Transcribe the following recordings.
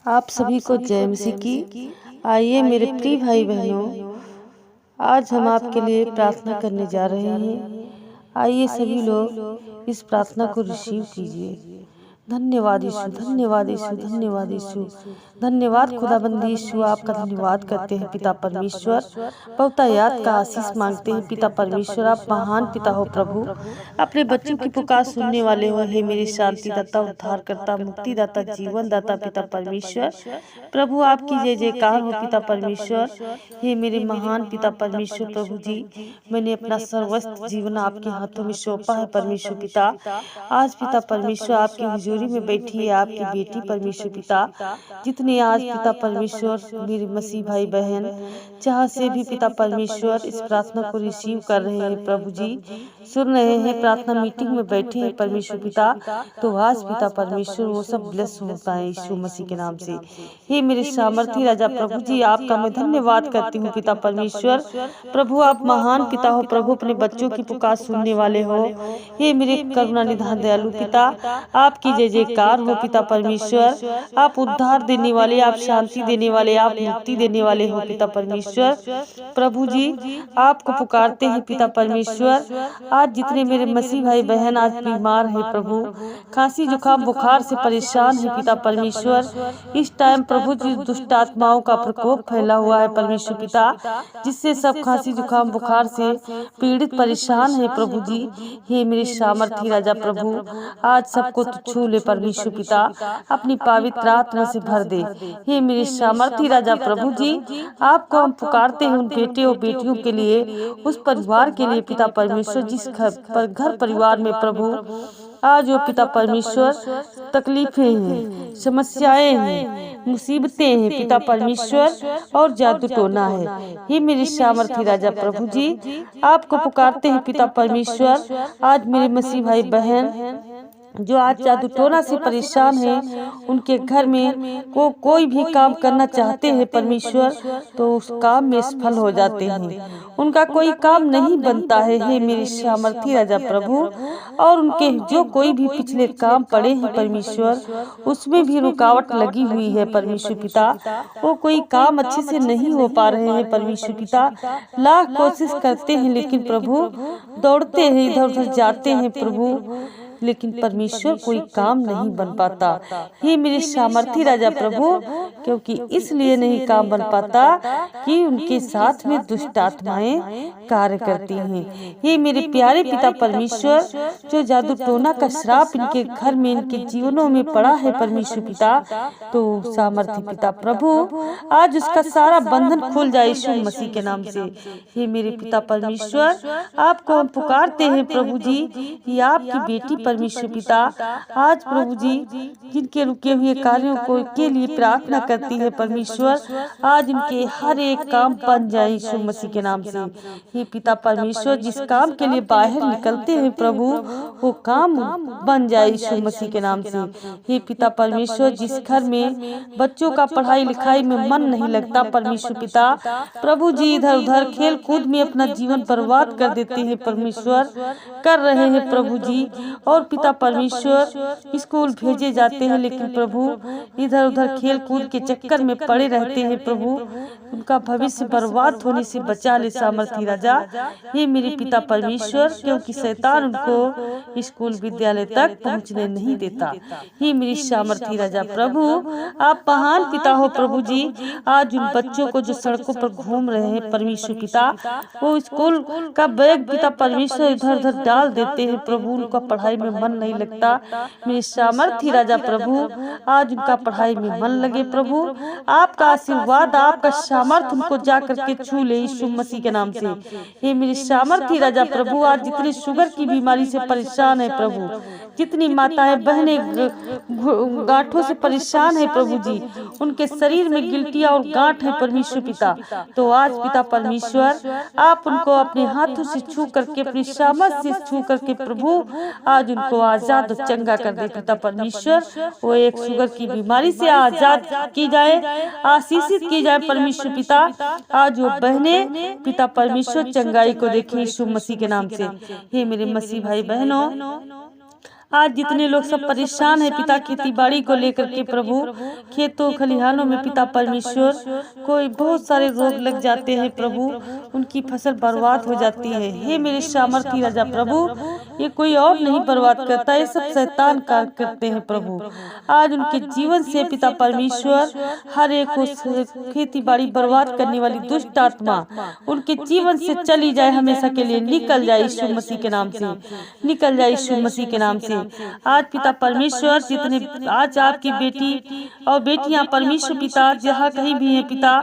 आप सभी को जय मसीह की। आइए मेरे प्रिय भाई बहनों, आज हम आपके लिए प्रार्थना करने जा रहे हैं। आइए सभी लोग इस प्रार्थना को रिसीव कीजिए। धन्यवाद यीशु, धन्यवाद यीशु, धन्यवाद यीशु, धन्यवाद खुदाबंद यीशु। आपका धन्यवाद करते हैं पिता परमेश्वर। बहुतायात का आशीष मांगते हैं पिता परमेश्वर। आप महान पिता हो प्रभु, अपने बच्चों की पुकार सुनने वाले हो। हे मेरी शांति दाता, उद्धार करता, मुक्ति दाता, जीवन दाता पिता परमेश्वर। प्रभु आपकी जय जयकार हो पिता परमेश्वर। हे मेरे महान पिता परमेश्वर प्रभु जी, मैंने अपना सर्वस्व जीवन आपके हाथों में सौंपा है परमेश्वर पिता। आज पिता परमेश्वर आपकी हुजूरी में बैठी है आपकी बेटी परमेश्वर पिता, जितने आज पिता परमेश्वर मेरे मसीह भाई बहन जहाँ से भी पिता परमेश्वर इस प्रार्थना को रिसीव कर रहे हैं प्रभु जी, सुन रहे हैं, प्रार्थना मीटिंग में बैठे हैं परमेश्वर पिता, तो आज पिता परमेश्वर वो सब ब्लेस होता है यीशु मसीह के नाम से। हे मेरे सामर्थी राजा प्रभु जी, आपका मैं धन्यवाद करती हूँ पिता परमेश्वर। प्रभु आप महान पिता हो प्रभु, अपने बच्चों की पुकार सुनने वाले हो। हे मेरे करुणा निधान दयालु पिता, आपकी जय जयकार हो पिता परमेश्वर। आप उद्धार देने वाले, आप शांति देने वाले, आप मुक्ति देने वाले हो पिता परमेश्वर। प्रभु जी आपको पुकारते हैं पिता परमेश्वर। आज जितने मेरे मसीह भाई बहन आज बीमार है प्रभु, खांसी जुकाम बुखार से परेशान है पिता परमेश्वर, इस टाइम प्रभु जी दुष्ट आत्माओं का प्रकोप फैला हुआ है परमेश्वर पिता, जिससे सब खांसी जुकाम बुखार से पीड़ित परेशान है प्रभु जी। हे मेरे सामर्थी राजा प्रभु, आज सबको छू ले परमेश्वर पिता, अपनी पवित्र आत्मा से भर दे। हे मेरे सामर्थी राजा प्रभु जी, आपको हम पुकारते हैं उन बेटे और बेटियों के लिए, उस परिवार के लिए पिता परमेश्वर, जिस घर परिवार में प्रभु आज वो पिता परमेश्वर तकलीफें हैं, समस्याएं हैं, मुसीबतें हैं पिता परमेश्वर, और जादू टोना है। हे मेरे सामर्थी राजा प्रभु जी, आपको पुकारते हैं पिता परमेश्वर। आज मेरे मसीह भाई बहन जो आज जादू टोना से परेशान है, उनके घर में कोई भी काम करना चाहते हैं परमेश्वर, तो उस काम में सफल हो जाते हैं, उनका कोई काम नहीं बनता है। हे मेरे सामर्थी राजा प्रभु, और उनके जो कोई भी पिछले काम पड़े हैं परमेश्वर, उसमें भी रुकावट लगी हुई है परमेश्वर पिता, वो कोई काम अच्छे से नहीं हो पा रहे हैं परमेश्वर पिता। लाख कोशिश करते हैं लेकिन प्रभु दौड़ते हैं, इधर उधर जाते हैं प्रभु, लेकिन परमेश्वर कोई काम नहीं बन पाता। हे मेरे सामर्थी राजा प्रभु, क्योंकि इसलिए नहीं काम बन पाता कि उनके साथ में दुष्ट आत्माएं कार्य करती हैं। हे मेरे प्यारे पिता परमेश्वर, जो जादू टोना का श्राप इनके घर में, इनके जीवनों में पड़ा है परमेश्वर पिता, तो सामर्थी पिता प्रभु आज उसका सारा बंधन खुल जाए यीशु मसीह के नाम से। हे मेरे पिता परमेश्वर, आपको हम पुकारते हैं प्रभु जी, कि आपकी बेटी परमेश्वर पिता आज प्रभु जी जिनके रुके हुए कार्यों को के लिए प्रार्थना करती है परमेश्वर, आज उनके हर एक काम बन जाए यीशु मसीह के नाम से। हे पिता परमेश्वर, जिस काम के लिए बाहर निकलते हैं प्रभु, वो काम बन जाए यीशु मसीह के नाम से। हे पिता परमेश्वर, जिस घर में बच्चों का पढ़ाई लिखाई में मन नहीं लगता परमेश्वर पिता, प्रभु जी इधर उधर खेल कूद में अपना जीवन बर्बाद कर देते हैं परमेश्वर, कर रहे हैं प्रभु जी, और पिता परमेश्वर स्कूल भेजे जाते हैं लेकिन प्रभु इधर उधर खेल कूद के चक्कर में पड़े रहते हैं प्रभु, उनका भविष्य बर्बाद होने से बचा ले सामर्थी राजा। ये मेरे पिता परमेश्वर, क्योंकि शैतान उनको स्कूल विद्यालय तक पहुंचने नहीं देता। ये मेरी सामर्थी राजा प्रभु, आप महान पिता हो प्रभु जी। आज उन बच्चों को जो सड़कों पर घूम रहे हैं परमेश्वर पिता, वो स्कूल का बैग पिता परमेश्वर इधर उधर डाल देते हैं प्रभु, उनका पढ़ाई में मन नहीं लगता। मेरे सामर्थी राजा प्रभु, आज उनका पढ़ाई में मन लगे प्रभु, आपका आशीर्वाद, आपका सामर्थ उनको जा करके छू ले यीशु मसीह के नाम से। हे मेरे सामर्थी राजा प्रभु, आज जितने शुगर की बीमारी से परेशान है प्रभु, जितनी माताएं बहनें गांठों से परेशान है प्रभु जी, उनके शरीर में गिल्टियां और गांठ है परमेश्वर पिता, तो आज पिता परमेश्वर आप उनको अपने हाथों से छू करके, अपनी सामर्थ से छू करके प्रभु आज उनको आजाद और चंगा कर दे पिता परमेश्वर। वो एक शुगर की बीमारी से आजाद की जाए, आशीषित की जाए परमेश्वर पिता। आज वो बहने पिता परमेश्वर चंगाई को देखे यीशु मसीह के नाम से। हे मेरे मसीह भाई बहनों, आज जितने लोग सब परेशान हैं पिता खेती बाड़ी को लेकर के प्रभु, खेतों खलिहानों में पिता परमेश्वर, कोई बहुत सारे रोग लग जाते हैं प्रभु, उनकी फसल बर्बाद हो जाती है। हे मेरे सामर्थी राजा प्रभु, ये कोई और नहीं बर्बाद करता, ये सब शैतान कार्य करते हैं प्रभु। आज उनके जीवन से पिता परमेश्वर हर एक खेती बाड़ी बर्बाद करने वाली दुष्ट आत्मा उनके जीवन से चली जाए, हमेशा के लिए निकल जाए यीशु मसीह के नाम से, निकल जाए यीशु मसीह के नाम से। आज पिता परमेश्वर जितने आज आपकी बेटी और बेटियां परमेश्वर पिता जहाँ कहीं भी हैं पिता,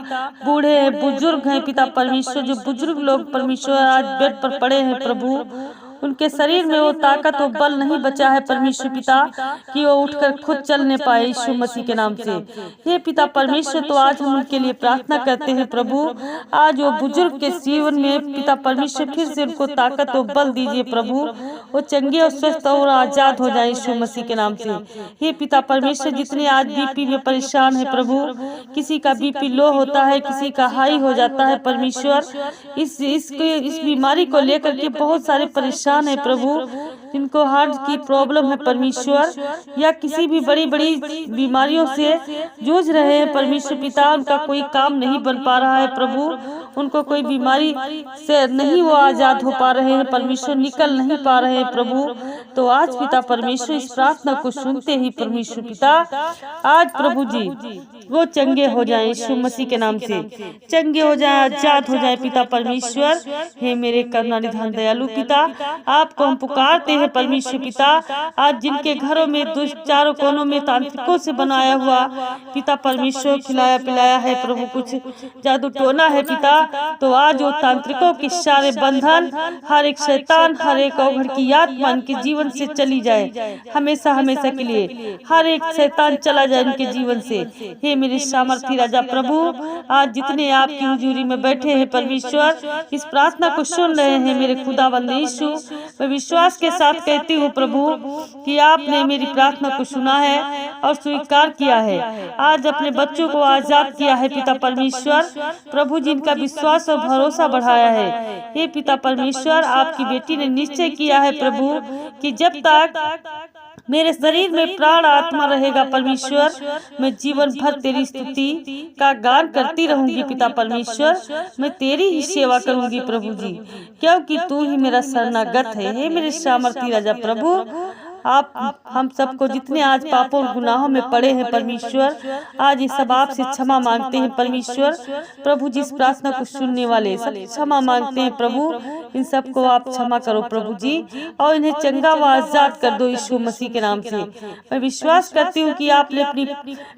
बूढ़े हैं बुजुर्ग हैं पिता परमेश्वर, जो बुजुर्ग लोग परमेश्वर आज बेड पर पड़े हैं प्रभु, उनके शरीर में वो ताकत वो बल नहीं बचा है परमेश्वर पिता कि वो उठकर खुद चलने पाए यीशु मसीह के नाम से। हे पिता परमेश्वर, तो आज हम उनके लिए प्रार्थना करते हैं प्रभु, आज वो बुजुर्ग के जीवन में पिता परमेश्वर फिर से उनको ताकत और बल दीजिए प्रभु, वो चंगे और स्वस्थ और आजाद हो जाए यीशु मसीह के नाम से। हे पिता परमेश्वर, जितने आज बीपी में परेशान है प्रभु, किसी का बीपी लो होता है, किसी का हाई हो जाता है परमेश्वर, इस बीमारी को लेकर के बहुत सारे परेशान है प्रभु, जिनको हार्ट की प्रॉब्लम है परमेश्वर, या किसी भी बड़ी बड़ी बीमारियों से जूझ रहे हैं परमेश्वर पिता, उनका कोई काम नहीं बन पा रहा है प्रभु, उनको कोई बीमारी से नहीं वो आजाद हो पा रहे हैं परमेश्वर, निकल नहीं पा रहे हैं प्रभु। तो आज पिता परमेश्वर इस प्रार्थना को सुनते ही परमेश्वर पिता, आज प्रभु जी वो चंगे हो जाएं यीशु मसीह के नाम से, चंगे हो जाएं, आजाद हो जाएं पिता परमेश्वर। हे मेरे करुणा निधान दयालु पिता, आपको हम पुकारते हैं परमेश्वर पिता, आज जिनके घरों में दुष्ट चारों कोनों में तांत्रिकों से बनाया हुआ पिता परमेश्वर खिलाया पिलाया है प्रभु, कुछ जादू टोना है पिता, तो आज वो तांत्रिकों के सारे बंधन, हर एक शैतान, हर एक अवघड़ की आत्मा इनके जीवन से चली जाए हमेशा हमेशा के लिए, हर एक शैतान चला जाए इनके जीवन से। हे मेरे सामर्थी राजा प्रभु, आज जितने आपकी हुजूरी में बैठे हैं परमेश्वर, इस प्रार्थना को सुन रहे हैं मेरे खुदावंद यीशु, मैं विश्वास के साथ कहती हूँ प्रभु कि आपने मेरी प्रार्थना को सुना है और स्वीकार किया है, आज अपने बच्चों को आजाद किया है पिता परमेश्वर प्रभु, जिनका विश्वास और भरोसा बढ़ाया है। हे पिता परमेश्वर, आपकी बेटी ने निश्चय किया है प्रभु कि जब तक मेरे शरीर में प्राण आत्मा रहेगा परमेश्वर, मैं जीवन भर तेरी स्तुति का गान करती रहूंगी पिता परमेश्वर, मैं तेरी ही सेवा करूंगी प्रभु जी, क्योंकि तू ही मेरा शरणागत है। हे मेरे सामर्थी राजा प्रभु, आप हम सबको जितने आज पापों और गुनाहों में पड़े हैं परमेश्वर, आज ये सब आपसे क्षमा मांगते हैं परमेश्वर प्रभु, जिस प्रार्थना को सुनने वाले सब क्षमा मांगते हैं प्रभु, इन सबको आप क्षमा करो प्रभु जी, और इन्हें चंगा व आजाद कर दो यीशु मसीह के नाम से। मैं विश्वास करती हूँ कि आपने अपनी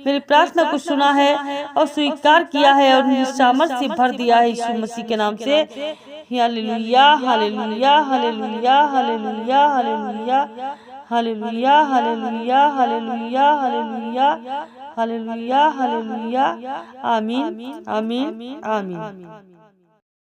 मेरी प्रार्थना को सुना है और स्वीकार किया है और उन्हें सामर्थ से भर दिया है यीशु मसीह के नाम से। Hallelujah hallelujah hallelujah hallelujah hallelujah hallelujah hallelujah hallelujah hallelujah hallelujah hallelujah, आमीन आमीन आमीन।